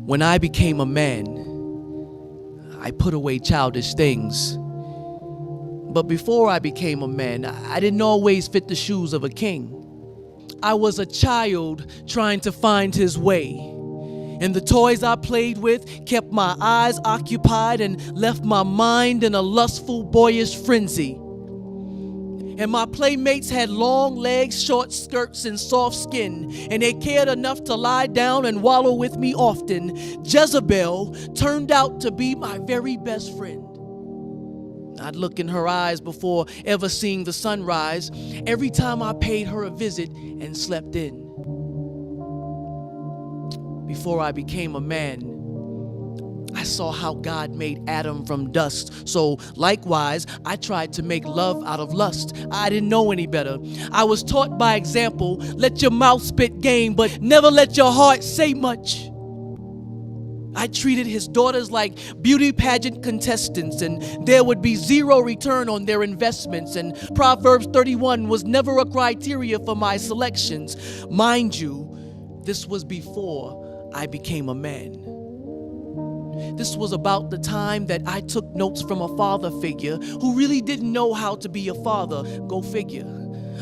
When I became a man, I put away childish things. But before I became a man, I didn't always fit the shoes of a king. I was a child trying to find his way. And the toys I played with kept my eyes occupied and left my mind in a lustful, boyish frenzy. And my playmates had long legs, short skirts, and soft skin, and they cared enough to lie down and wallow with me often. Jezebel turned out to be my very best friend. I'd look in her eyes before ever seeing the sunrise, every time I paid her a visit and slept in. Before I became a man, I saw how God made Adam from dust. So likewise, I tried to make love out of lust. I didn't know any better. I was taught by example, let your mouth spit game, but never let your heart say much. I treated his daughters like beauty pageant contestants, and there would be zero return on their investments, and Proverbs 31 was never a criteria for my selections. Mind you, this was before I became a man. This was about the time that I took notes from a father figure who really didn't know how to be a father. Go figure.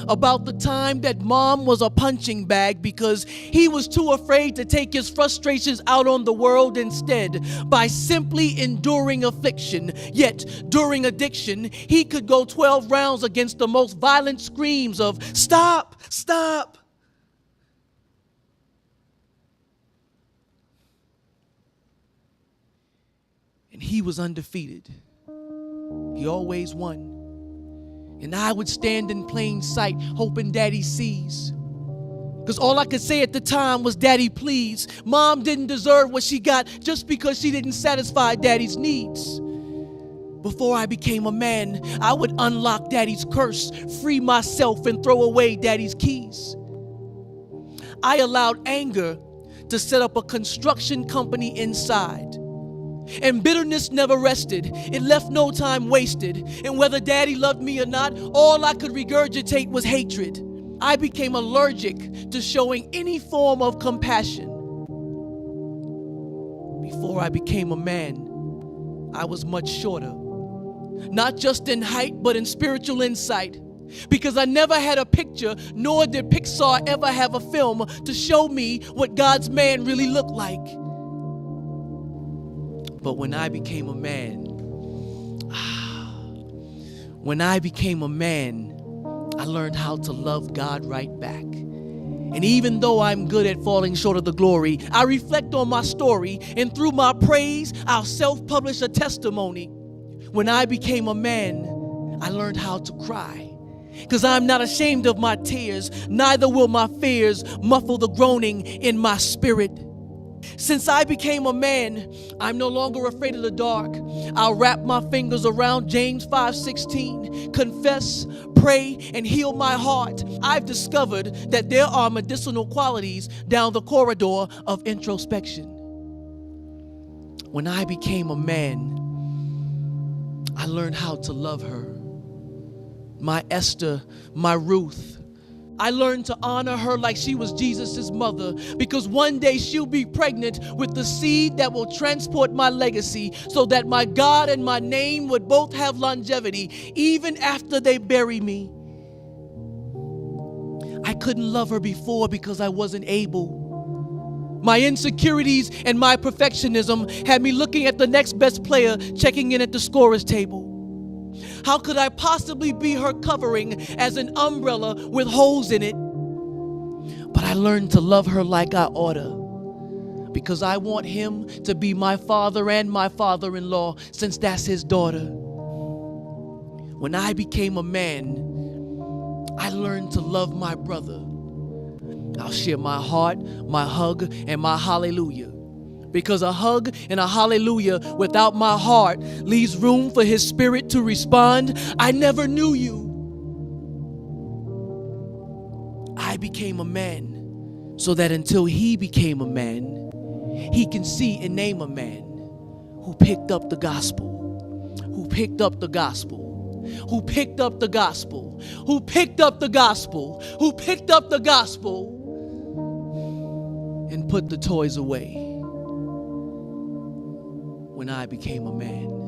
About the time that mom was a punching bag because he was too afraid to take his frustrations out on the world instead by simply enduring affliction. Yet, during addiction, he could go 12 rounds against the most violent screams of, "Stop! Stop!" And he was undefeated. He always won. And I would stand in plain sight, hoping Daddy sees. Because all I could say at the time was, "Daddy, please." Mom didn't deserve what she got just because she didn't satisfy Daddy's needs. Before I became a man, I would unlock Daddy's curse, free myself, and throw away Daddy's keys. I allowed anger to set up a construction company inside. And bitterness never rested. It left no time wasted. And whether Daddy loved me or not, all I could regurgitate was hatred. I became allergic to showing any form of compassion. Before I became a man, I was much shorter. Not just in height, but in spiritual insight. Because I never had a picture, nor did Pixar ever have a film to show me what God's man really looked like. But when I became a man, I learned how to love God right back. And even though I'm good at falling short of the glory, I reflect on my story, and through my praise, I'll self-publish a testimony. When I became a man, I learned how to cry. Because I'm not ashamed of my tears, neither will my fears muffle the groaning in my spirit. Since I became a man, I'm no longer afraid of the dark. I'll wrap my fingers around James 5:16, confess, pray, and heal my heart. I've discovered that there are medicinal qualities down the corridor of introspection. When I became a man, I learned how to love her. My Esther, my Ruth. I learned to honor her like she was Jesus' mother, because one day she'll be pregnant with the seed that will transport my legacy, so that my God and my name would both have longevity even after they bury me. I couldn't love her before because I wasn't able. My insecurities and my perfectionism had me looking at the next best player checking in at the scorer's table. How could I possibly be her covering as an umbrella with holes in it? But I learned to love her like I oughta, because I want him to be my father and my father-in-law, since that's his daughter. When I became a man, I learned to love my brother. I'll share my heart, my hug, and my hallelujah. Because a hug and a hallelujah without my heart leaves room for his spirit to respond, "I never knew you." I became a man so that until he became a man, he can see and name a man who picked up the gospel, who picked up the gospel, who picked up the gospel, who picked up the gospel, who picked up the gospel, and put the toys away when I became a man.